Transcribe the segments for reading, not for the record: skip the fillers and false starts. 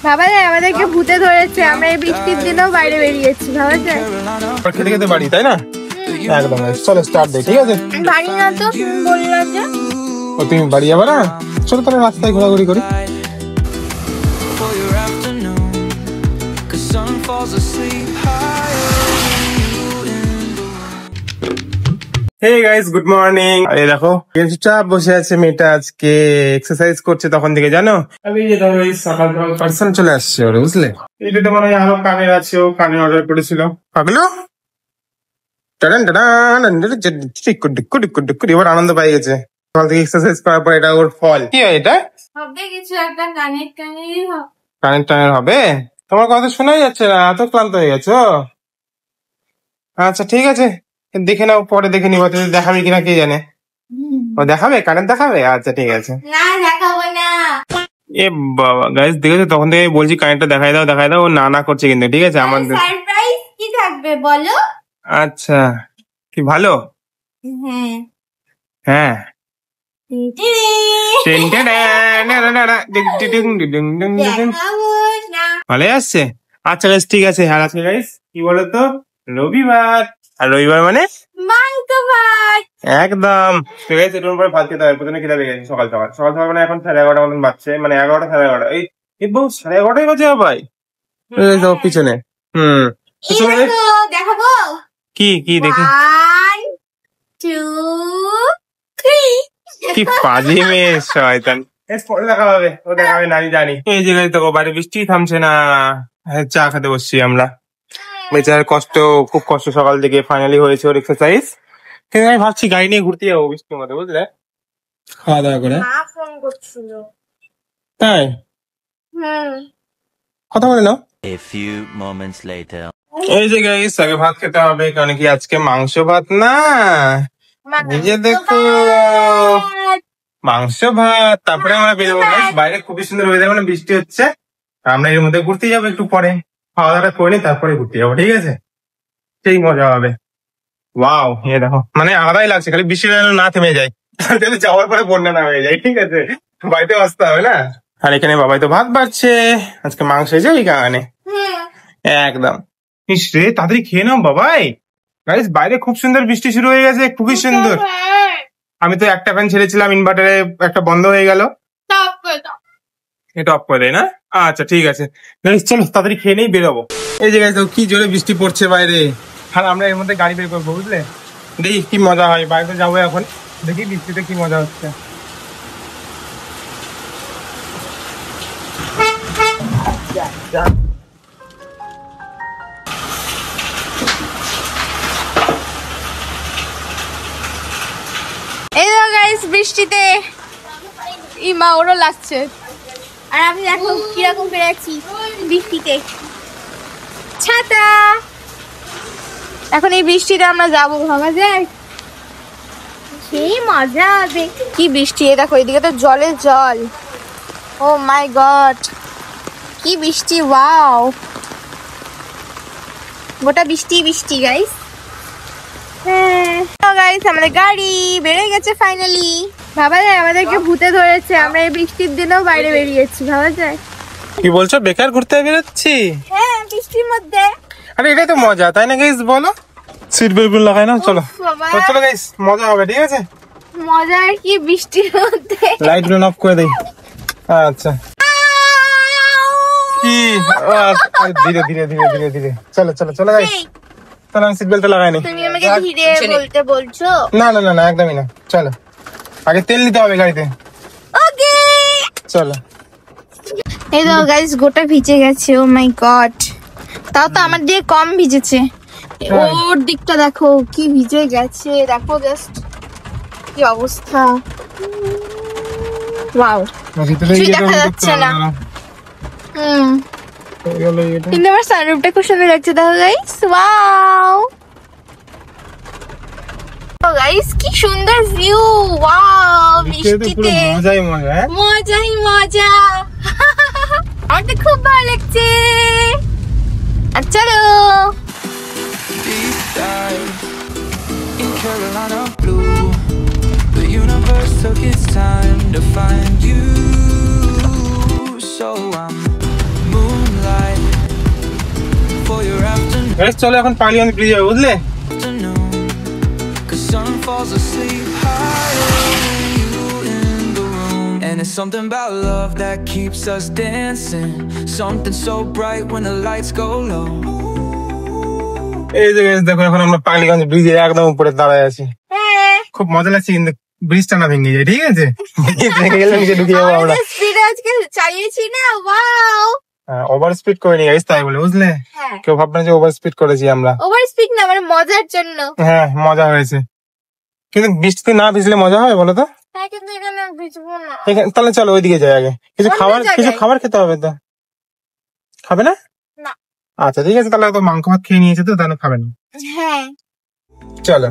ভাবা যায় আমাদেরকে ভূতে ধরেছে, আমরা এই বৃষ্টির দিনেও বাইরে বেরিয়েছি। ভাবা যায় খেতে খেতে বাড়ি, তাই না? একদম। চলো স্টার্ট দেই, ঠিক আছে? বাড়ি না তো, তুমি বললাম যে তুমি বাড়ি যাবে না? চলো তাহলে রাস্তায় ঘোরাঘুরি করি। Hey guys, good morning. এই দেখো চুপচাপ বসে আছে মেয়েটা, আজকে এক্সারসাইজ করছে তখন থেকে, জানো? আমি যে ধরো এই সকাল সকাল পার্সন চলে আসছে ওরে, বুঝলে? এইটা মনে হয় আরো কানের আছে, ও কানের অর্ডার করেছিল। পাগলো এবার আনন্দ পাই গেছে সকাল থেকে এক্সারসাইজ করার পর। এটা ওর ফল। কি হয় এটা? হবে কিছু একটা, কানের টানের হবে। তোমার কথা শোনাই যাচ্ছে না, এত ক্লান্ত হয়ে গেছো। আচ্ছা ঠিক আছে, দেখে নাও, পরে দেখে নিবো। তুমি দেখাবে কিনা কে জানে। ও দেখাবে, কানের দেখাবে? আচ্ছা ঠিক আছে। না দেখাবো না। এ বাবা গাইস, দেখেছো তখন থেকে বলছি কানেরটা দেখাই দাও, ও না করছে কিন্তু। ঠিক আছে, আমাদের সারপ্রাইজ কি থাকবে বলো? আচ্ছা কি ভালো? হ্যাঁ ভালো আসছে। আচ্ছা গাইস ঠিক আছে। আর আজকে গাইস কি বলতো, রবিবার। আর রবিবার মানে মাংস ভাত। একদম ঠিক আছে। এটার পরে ভাত খেতে হবে, প্রথমে খেতে লেগেছে সকাল সকাল মানে এখন 11:30 মতন বাজছে, মানে 11টা 11:30। এই বউ 11:30 বাজে ভাই পিছনে। দেখাবো কি দেখি? 1 2 3। কি পাজি মেয়ে শয়তান। পরে দেখা হবে, ও দেখাবে না, আমি জানি। এই জায়গায় তো বাইরে বৃষ্টি থামছে না, চা খেতে বসছি আমরা। বেচার কষ্ট, খুব কষ্ট সকাল থেকে, ফাইনালি হয়েছে ওর এক্সারসাইজ। কিন্তু আমি ভাবছি গাড়ি নিয়ে ঘুরতে যাবো বৃষ্টির মধ্যে, বুঝলে? খাওয়া দাওয়া করে। মা ফোন করছিল। তাই? কথা বলে নাও। A few moments later. এই যে গাইস, আগে ভাত খেতে হবে, কারণ কি আজকে মাংস ভাত না, নিজে দেখো মাংস ভাত। তারপরে আমরা বেরোবো। বাইরে খুবই সুন্দর ওয়েদার, মানে বৃষ্টি হচ্ছে। আমরা এর মধ্যে ঘুরতে যাবো একটু পরে, খাওয়া দাওয়াটা করে নি, তারপরে ঘুরতে যাবো। ঠিক আছে, সেই মজা হবে। ওয়াও, এ দেখো মানে আলাদাই লাগছে, খালি বৃষ্টি না থেমে যায়, তাহলে যাওয়ার পরে বন্যা না হয়ে যায়। ঠিক আছে, বাড়িতে আসতে হবে না। আর এখানে বাবাই তো ভাত বাড়ছে, আজকে মাংস হয়েছে ওই কারণে। একদম। রে তাড়াতাড়ি খেয়ে নাও বাবাই। গাইস বাইরে খুব সুন্দর বৃষ্টি শুরু হয়ে গেছে, খুবই সুন্দর। আমি তো একটা ফ্যান ছেড়েছিলাম, ইনভার্টারে একটা বন্ধ হয়ে গেল। এটা অফ করে দেয় না? আচ্ছা ঠিক আছে গাইস, চলো তাড়াতাড়ি খেয়ে নেই, বেরোবো। এই যে গাইস কি জোরে বৃষ্টি পড়ছে বাইরে, আর আমরা এর মধ্যে গাড়ি বের করবো, বুঝলে? দেখি কি মজা হয়, বাইরে যাবো এখন, দেখি বৃষ্টিতে কি মজা হচ্ছে। এই দেখো গাইস, বৃষ্টিতে ইমা ওরও লাগছে, আর আমি দেখো কিরকম করে আছি বৃষ্টিতে, ছাতা। এখন এই বৃষ্টিতে আমরা যাবো, ভাবা যায় সেই মজা হবে। কি বৃষ্টি, এ দেখো এদিকে তো জলে জল। ও মাই গড, কি বৃষ্টি! ওয়াও, গোটা বৃষ্টি গাইস। হ্যাঁ গাইস, আমাদের গাড়ি বেড়ে গেছে ফাইনালি। ভাবা যায় আমাদেরকে ভূতে ধরেছে, আমরা এই বৃষ্টির দিনেও বাইরে বেরিয়েছি। ভাবা যায়। কি বলছো, বেকার ঘুরতে বেরোচ্ছি? হ্যাঁ, বৃষ্টির মধ্যে। আরে এটাই তো মজা, তাই না গাইস? বলো, সিট বেল্ট লাগাই না, চলো চলো গাইস, মজা হবে। ঠিক আছে, মজা আর কি বৃষ্টির মধ্যে। লাইট গুলো অফ করে দেই। আচ্ছা কি, ধীরে ধীরে ধীরে ধীরে ধীরে, চলো চলো চলো গাইস, তাহলে আমি সিট বেল্ট লাগাই নি। তুমি আমাকে ধীরে বলতে বলছো? না না না না, একদমই না। চলো, আগে তেল নিতে হবে গাড়িতে। ওকে চলো। এই দেখো গাইস, গোটা ভিজে গেছে। ও মাই গড, তাও তো আমার দিয়ে কম ভিজেছে। ওর দিকটা দেখো কি ভিজে গেছে, দেখো জাস্ট কি অবস্থা। ওয়াও, কিছুই দেখা যাচ্ছে না। কিন্তু আমার সানরুফটা খুব সুন্দর লাগছে, দেখো গাইস। ওয়াও গাইস, কি সুন্দর ভিউ। ওয়াও, বৃষ্টিতে মজাই মজা, মজাই মজা। আমার তো খুব ভালো লাগছে। আর চলো। Carolina blue, the universe took its time to find you, so I'm guys চলো এখন পালিয়ে ব্রিজ যাবে বুঝলে? afternoon, 'cause sun falls asleep higher when you in the room. And it's something about love that keeps us dancing, something so bright when the lights go low. এই যে guys দেখো এখন আমরা পাগলিগঞ্জ ব্রিজের একদম উপরে দাঁড়ায় আছি। হ্যাঁ খুব মজা লাগছে কিন্তু ব্রিজটা না ভেঙে যায়, ঠিক আছে? ভেঙে গেলে নিচে ঢুকে যাবো আমরা। স্পিড আজকে চালিয়েছি না, ওয়াও। ওভার স্পিড করিনি গাইস, তাই বলে বুঝলে? হ্যাঁ কেউ ভাববে না যে ওভার স্পিড করেছি আমরা। ওভার স্পিড না, মানে মজার জন্য। হ্যাঁ মজা হয়েছে, কিন্তু বৃষ্টিতে না ভিজলে মজা হয় বলো তো? হ্যাঁ কিন্তু এখানে ভিজবো না। তাহলে চলো ওইদিকে যাই আগে, কিছু অন্য খাবার জায়গায়। খেতে হবে তো। খাবে না? না। আচ্ছা ঠিক আছে, তাহলে তো মাংস ভাত খেয়ে নিয়েছে তো, তাহলে খাবে না। হ্যাঁ চলো।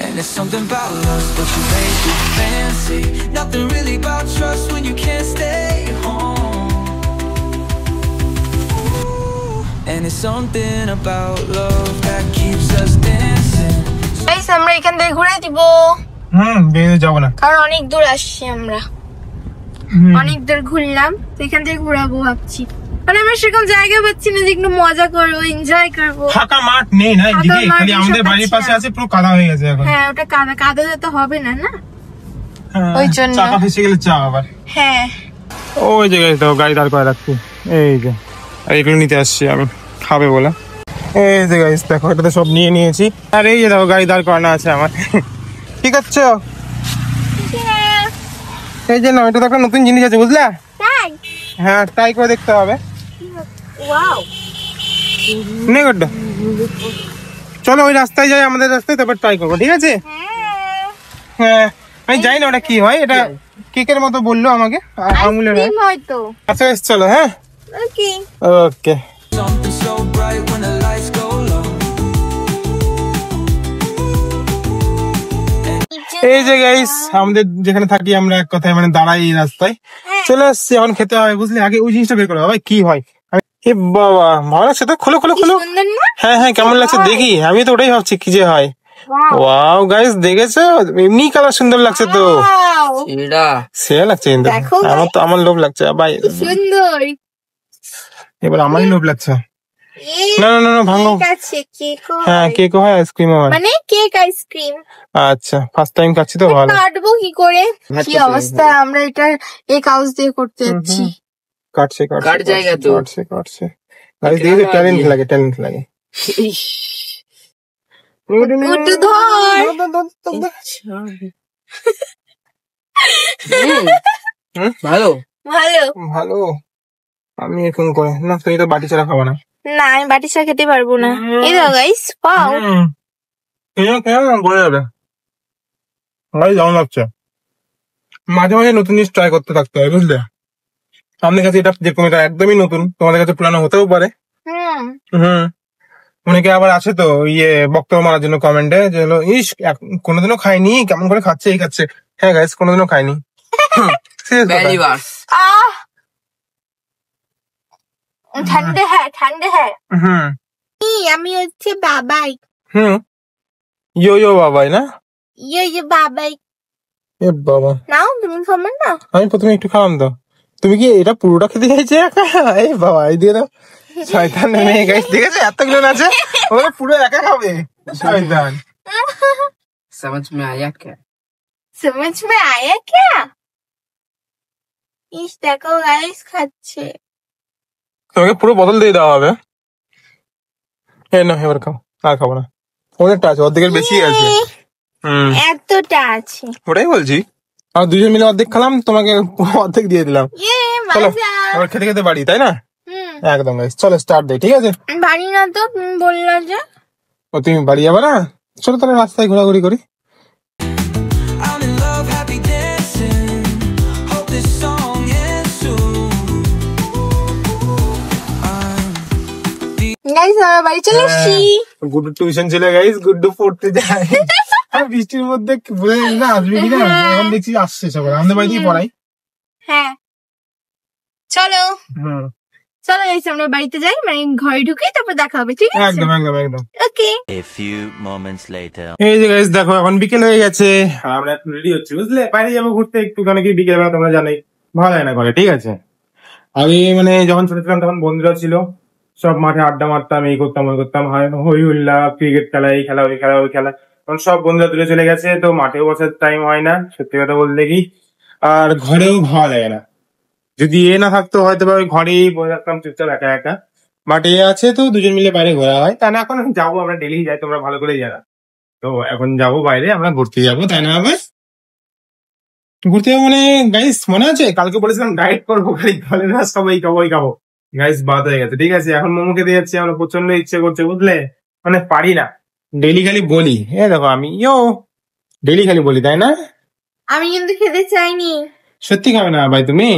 And it's something about lust, but you make it fancy. Nothing really about trust when you can't stay home. And it's something about love that keeps us dancing. Guys আমরা এখান থেকে ঘুরে দিব, বেরিয়ে যাবো না। কারণ অনেক দূর আসছি আমরা, অনেক দূর ঘুরলাম তো এখান থেকে ঘুরাবো ভাবছি। মানে আমরা সেরকম জায়গা পাচ্ছি না যে একটু মজা করবো, এনজয় করবো। ফাঁকা মাঠ নেই না এদিকে, ফাঁকা মাঠ খালি আমাদের এসব বাড়ির পাচ্ছি পাশে না। আছে, পুরো কাদা হয়ে গেছে এখন। হ্যাঁ ওটা কাদা যেতে হবে না না, হ্যাঁ, ওই জন্য। চাকা ফেসে গেলে চা আবার। হ্যাঁ ওই জায়গায় তো গাড়ি দাঁড় করে রাখছি, এই যে। আর এগুলো নিতে আসছি আমি, খাবে বলে। এই যে গাইস দেখো, এটা তো সব নিয়ে নিয়েছি। আর এই যে দেখো গাড়ি দাঁড় করানো আছে আমার। কি করছো? এই যে না, এটা তো একটা নতুন জিনিস আছে বুঝলা? তাই হ্যাঁ ট্রাই করে দেখতে হবে। ওয়াও। নে গড্ডা, চলো ওই রাস্তায় যাই, আমাদের রাস্তায়, তারপর ট্রাই করবো, ঠিক আছে? হ্যাঁ আমি জানি না ওটা কি হয়, এটা কেকের মতো বললো আমাকে, আমুলের হয়। আইসক্রিম হয়তো। আচ্ছা বেশ চলো, হ্যাঁ ওকে ওকে। Something so bright when the lights go low. এই যে গাইস আমাদের যেখানে থাকি আমরা, এক কথায় মানে দাঁড়াই এই রাস্তায়, চলে আসছি। এখন খেতে হবে বুঝলি, আগে ওই জিনিসটা বের করে ভাই কি হয়। এ বাবা ভালো লাগছে তো, খোলো খোলো খোলো। সুন্দর না? হ্যাঁ হ্যাঁ কেমন লাগছে দেখি, আমি তো ওটাই ভাবছি কি যে হয়। ওয়াও গাইস দেখেছো, এমনি কালার সুন্দর লাগছে তো, Wow, সে লাগছে কিন্তু। দেখো আমার লোভ লাগছে ভাই, সুন্দর। এবার আমারই লোভ লাগছে। এই না না না না, ভাঙো। কেক আছে, কেক হ্যাঁ কেক হয়, আইসক্রিম হয়। মানে কেক আইসক্রিম। আচ্ছা ফার্স্ট টাইম খাচ্ছি তো, ভালো। কাটবো কি করে? কি অবস্থা, আমরা এটা এই কাগজ দিয়ে করতে যাচ্ছি। কাটছে কাট জায়গা তো। কাটছে গাইস দেখেছো, ট্যালেন্ট লাগে। গুড্ডু ধর। ভালো ভালো ভালো। আমি এখন করে না, তুমি তো বাটি ছাড়া খাবো না। না, আমি বাটি চা খেতে পারবো না। এই দাও গাইস, পাও। কেন বলে যাবে ভাই, যেমন লাগছে। মাঝে মাঝে নতুন জিনিস ট্রাই করতে থাকতে হয় বুঝলে। আপনার কাছে এটা যেরকম, এটা একদমই নতুন, তোমাদের কাছে পুরানো হতেও পারে। হুম অনেকে আবার আছে তো ইয়ে বক্তব্য মারার জন্য কমেন্টে, যে হলো ইস কোনোদিনও খাইনি, কেমন করে খাচ্ছে এই খাচ্ছে। হ্যাঁ গাইস কোনোদিনও খাইনি। Serious কথা। ব্যালিভার্স আহ ঠান্ডা হ্যাঁ। হুম আমি হচ্ছে বাবাই। হুম ইয়ো বাবাই না, ইয়ে বাবাই। এ বাবা নাও তুমি খাবে না? আমি প্রথমে একটু খাওয়াম তো, তুমি কি এটা পুরোটা খেতে চাইছে একা? এই বাবা এই দিয়ে দাও, শয়তান মেয়ে গাইস, দেখেছো এতগুলো আছে, ওরা পুরো একা খাবে, শয়তান। समझ में आया क्या समझ में आया क्या? ইস দেখো গাইস খাচ্ছে। তোমাকে পুরো বোতল দিয়ে দেওয়া হবে। এই না এবার খাও, আর খাবো না, অনেকটা আছে, অর্ধেকের বেশি আছে। এতটা আছে। ওটাই বলছি, আর দুজন মিলে অর্ধেক খেলাম, তোমাকে অর্ধেক দিয়ে দিলাম। ইয়ে চলো মজা। এবার খেতে খেতে বাড়ি, তাই না? হুম একদম গাইস চলো স্টার্ট দেই, ঠিক আছে? বাড়ি না তো, তুমি বললা যে। ও তুমি বাড়ি যাবে না? চলো তাহলে রাস্তায় ঘোরাঘুরি করি। I'm in love, happy dancing. Hope this song ends soon. Guys আমরা বাড়ি চলে এসেছি। গুড্ডু টিউশন ছিল গাইস, গুড্ডু পড়তে যায়। আর বৃষ্টির মধ্যে বুঝে না আসবে কিনা, এখন দেখছি আসছে সকালে, আমাদের বাড়ি থেকে পড়াই। হ্যাঁ চলো হুম চলো গাইস আমরা বাড়িতে যাই, মানে ঘরে ঢুকে তারপর দেখা হবে, ঠিক আছে? একদম। ওকে A few moments later. এই যে গাইস দেখো এখন বিকেল হয়ে গেছে, আর আমরা এখন রেডি হচ্ছি বুঝলে, বাইরে যাবো ঘুরতে একটু, কারণ কি বিকেল বেলা তোমরা জানোই ভালো হয় না ঘরে, ঠিক আছে? আগে মানে যখন ছোট ছিলাম তখন বন্ধুরা ছিল, সব মাঠে আড্ডা মারতাম, এই করতাম ওই করতাম, হই হুল্লা, ক্রিকেট খেলা, এই খেলা ওই খেলা ওই খেলা। কারণ সব বন্ধুরা দূরে চলে গেছে, তো মাঠেও বসার টাইম হয় না সত্যি কথা বলতে কি। আর ঘরেও ভালো লাগে না, যদি এ না থাকতো হয়তো বা ওই ঘরেই বসে থাকতাম চুপচাপ একা একা। বাট এ আছে তো দুজন মিলে বাইরে ঘোরা হয়, তাই না? এখন যাবো, আমরা ডেলি যাই, তোমরা ভালো করে জানো। তো এখন যাবো বাইরে, আমরা ঘুরতে যাবো, তাই না? আবার ঘুরতে যাবো মানে গাইস, মনে আছে কালকে বলেছিলাম ডায়েট করবো, খালি বলে না সব এই খাবো ওই খাবো। গাইস বাদ হয়ে গেছে, ঠিক আছে? এখন মোমো খেতে যাচ্ছি, আমরা প্রচন্ড ইচ্ছে করছে বুঝলে, মানে পারি না। ডেলি খালি বলি, এ দেখো আমি ডেলি খালি বলি, তাই না? আমি কিন্তু খেতে চাইনি। সত্যি খাবে না ভাই তুমি?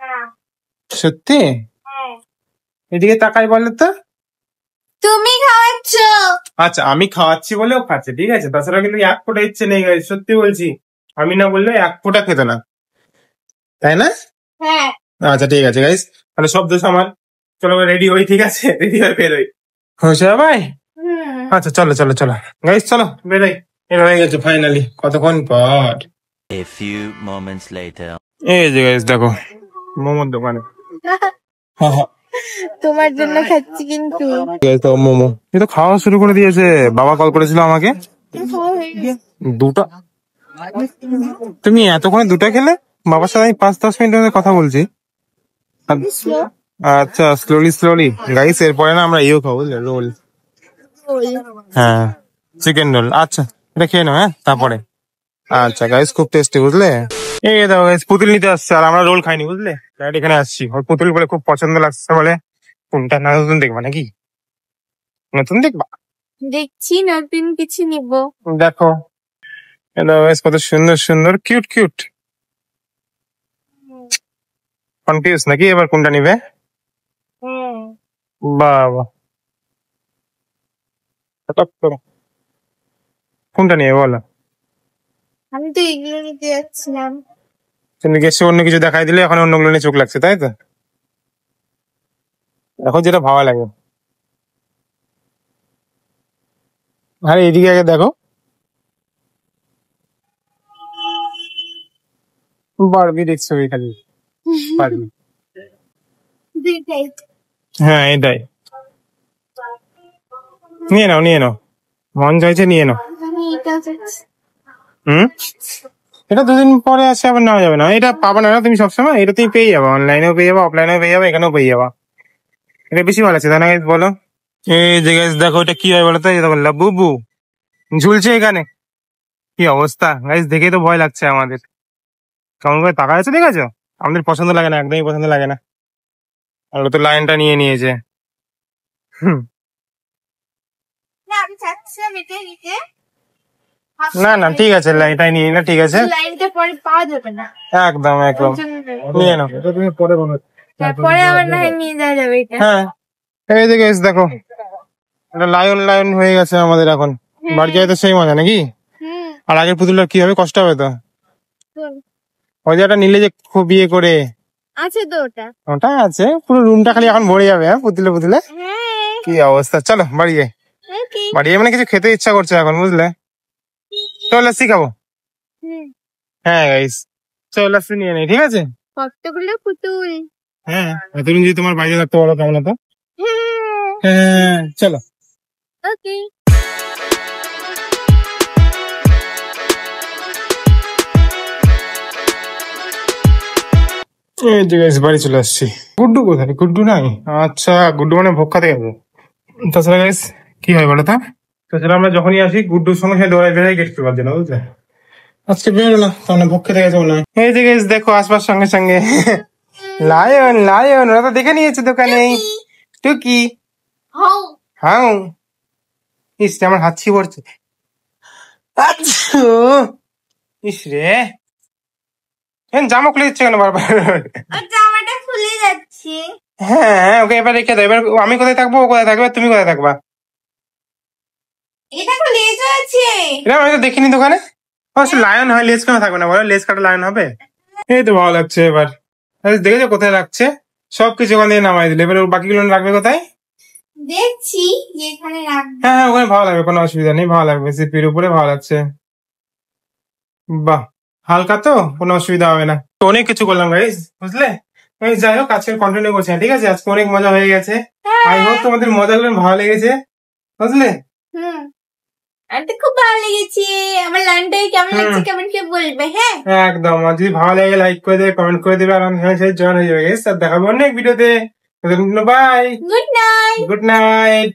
হ্যাঁ। সত্যি? এদিকে তাকাই বলে তো। তুমি খাওয়াচ্ছ। আচ্ছা আমি খাওয়াচ্ছি বলেও খাচ্ছে, ঠিক আছে? তাছাড়া কিন্তু এক ফোঁটা ইচ্ছে নেই গাইস, সত্যি বলছি। আমি না বললে এক ফোঁটা খেতে না, তাই না? হ্যাঁ। আচ্ছা ঠিক আছে গাইস, তাহলে সব দোষ আমার। চলো রেডি হই, ঠিক আছে? রেডি হয়ে বেরোই, খুশি ভাই? আচ্ছা চলো চলো চলো গাইস, চলো বেরোই। এর হয়ে গেছে ফাইনালি, কতক্ষণ পর। A few moments later. এই যে গাইস দেখো মোমোর দোকানে। হ্যাঁ হ্যাঁ তোমার জন্য খাচ্ছি কিন্তু। তো মোমো এ তো খাওয়া শুরু করে দিয়েছে। বাবা কল করেছিল আমাকে, দুটো। তুমি এতক্ষণে দুটো খেলে? বাবার সাথে আমি 5-10 মিনিট ধরে কথা বলছি। আচ্ছা স্লোলি স্লোলি গাইস, এরপরে না আমরা খাবো বুঝলে, রোল। হ্যাঁ চিকেন রোল। আচ্ছা এটা খেয়ে নাও, হ্যাঁ তারপরে। আচ্ছা গাইস খুব টেস্টি বুঝলে। এই দেখো গাইস পুতুল নিতে আসছে, আর আমরা রোল খাইনি বুঝলে, ডাইরেক্ট এখানে আসছি। ওর পুতুল বলে খুব পছন্দ লাগছে বলে। কোনটা না নতুন দেখবা নাকি? নতুন দেখবা? দেখছি নতুন কিছু নিব। দেখো এটা গাইস কত সুন্দর সুন্দর কিউট কিউট। কনফিউজ নাকি এবার কোনটা নিবে? বাবা কোনটা নিয়ে বলো? আমি তো এগুলো নিতে যাচ্ছিলাম। তুমি গেছে অন্য কিছু দেখাই দিলে, এখন অন্যগুলো নিয়ে চোখ লাগছে, তাই তো? এখন যেটা ভালো লাগে। আরে এদিকে আগে দেখো, বারবি দেখছো খালি বারবি। দুইটাই। হ্যাঁ এটাই নিয়ে নাও, নিয়ে নাও, মন চাইছে নিয়ে নাও। আমি এটা চাচ্ছি। এটা দুদিন পরে আসে, আবার নেওয়া যাবে না। এটা পাবা না তুমি সবসময়, এটা তুমি পেয়ে যাবা, অনলাইনেও পেয়ে যাবা, অফলাইনেও পেয়ে যাবা, এখানেও পেয়ে যাবা। এটা বেশি ভালো আছে, তাই না guys বলো? এই যে guys দেখো এটা কি হয় বলো তো, এই দেখো বুবু ঝুলছে এখানে। কি অবস্থা গাইস, দেখেই তো ভয় লাগছে আমাদের। কেমন করে তাকায় আছে দেখেছো? আমাদের পছন্দ লাগে না, একদমই পছন্দ লাগে না। আর ও তো লাইনটা নিয়ে নিয়েছে। না আমি চাচ্ছিলাম এটা নিতে। না না ঠিক আছে, এটাই নিয়ে না, ঠিক আছে। লাইনটা পরে পাওয়া যাবে না। একদম একদম নিয়ে নাও, এটা তুমি পরে বলো। তারপরে আবার না হয় নিয়ে যাওয়া যাবে এটা। হ্যাঁ এই যে guys দেখো এটা লায়ন লায়ন হয়ে গেছে আমাদের এখন। বাড়ি যাই তো সেই মজা নাকি? আর আগের পুতুলটা কি হবে, কষ্ট হবে তো। ওই যে একটা নিলে যে খুব ইয়ে করে, আছে তো ওটা। ওটা আছে, পুরো রুমটা খালি এখন ভরে যাবে। হ্যাঁ পুতুলে পুতুলে হ্যাঁ। কি অবস্থা। চলো বাড়ি যাই, ওকে। বাড়ি যাই মানে কিছু খেতে ইচ্ছা করছে এখন বুঝলে। চল লাস্সি খাবো। হ্যাঁ গাইস চল লাস্সি নিয়ে নেই, ঠিক আছে? কতগুলো পুতুল। হ্যাঁ তুমি যদি তোমার বাইরে থাকতে বলো কেমন হতো। হ্যাঁ। হ্যাঁ চলো। ওকে। এই যে guys বাড়ি চলে আসছি। গুড্ডু কোথায়? গুড্ডু নাই। আচ্ছা গুড্ডু মানে ভোগ খাতে গেছে। তাছাড়া গাইস কি হয় বলো তো, তাছাড়া আমরা যখনই আসি গুড্ডুর সঙ্গে সে দৌড়াই বেড়াই গেট পেপার জন্য বুঝলে। আজকে বেরোলো না, তাহলে ভোগ খেতে গেছে মনে হয়। এই যে গাইস দেখো আসবার সঙ্গে সঙ্গে লায়ন লায়ন ওরা তো দেখে নিয়েছে দোকানে। টুকি হাউ। হাউ ইস রে, আমার হাঁচি পড়ছে। আচ্ছা ইস রে, জামা খুলে দিচ্ছে কেন বারবার? আর জামাটা খুলে যাচ্ছে। হ্যাঁ ওকে এবার রেখে দাও। এবার আমি কোথায় থাকবো, ও কোথায় থাকবে, তুমি কোথায় থাকবা? এটা তো লেজ আছে। এটা আমি তো দেখিনি দোকানে। অবশ্য লায়ন হয়, লেজ কেন থাকবে না বলো? লেজ কাটা লায়ন হবে। এই তো ভালো লাগছে এবার। দেখেছো কোথায় রাখছে, সবকিছু ওখান থেকে নামাই দিলে। এবার ওর বাকিগুলো রাখবে কোথায়? দেখছি যে এখানে রাখবো। হ্যাঁ হ্যাঁ ওখানে ভালো লাগবে, কোনো অসুবিধা নেই, ভালো লাগবে। সিপির উপরে ভালো লাগছে। বাহ হালকা তো, কোনো অসুবিধা হবে না। তো অনেক কিছু করলাম গাইস বুঝলে। এই যাই হোক আজকে কন্টিনিউ করছি না, ঠিক আছে? আজকে অনেক মজা হয়ে গেছে। হ্যাঁ। আই হোপ তোমাদের মজাগুলো ভালো লেগেছে, বুঝলে? আমার তো খুব ভালো লেগেছে। আমার লাইনটাই কেমন লাগছে কমেন্ট করে বলবে, হ্যাঁ? একদম। আর যদি ভালো লাগে লাইক করে দেবে, কমেন্ট করে দেবে, আর আমার সাথে জয়েন হয়ে যাবে। আর দেখাবো অনেক ভিডিওতে। Bye, good night. Good night.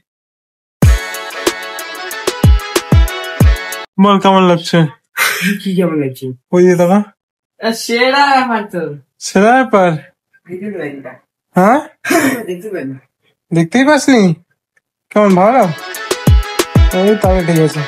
বল কেমন লাগছে? কি কেমন লাগছে? ওই যে দাদা সেরা ব্যাপার তো। সেরা ব্যাপার। দেখতে পাই না। হ্যাঁ, দেখতে পাই না। দেখতেই পাসনি? কেমন ভালো? ওই তাহলে ঠিক আছে।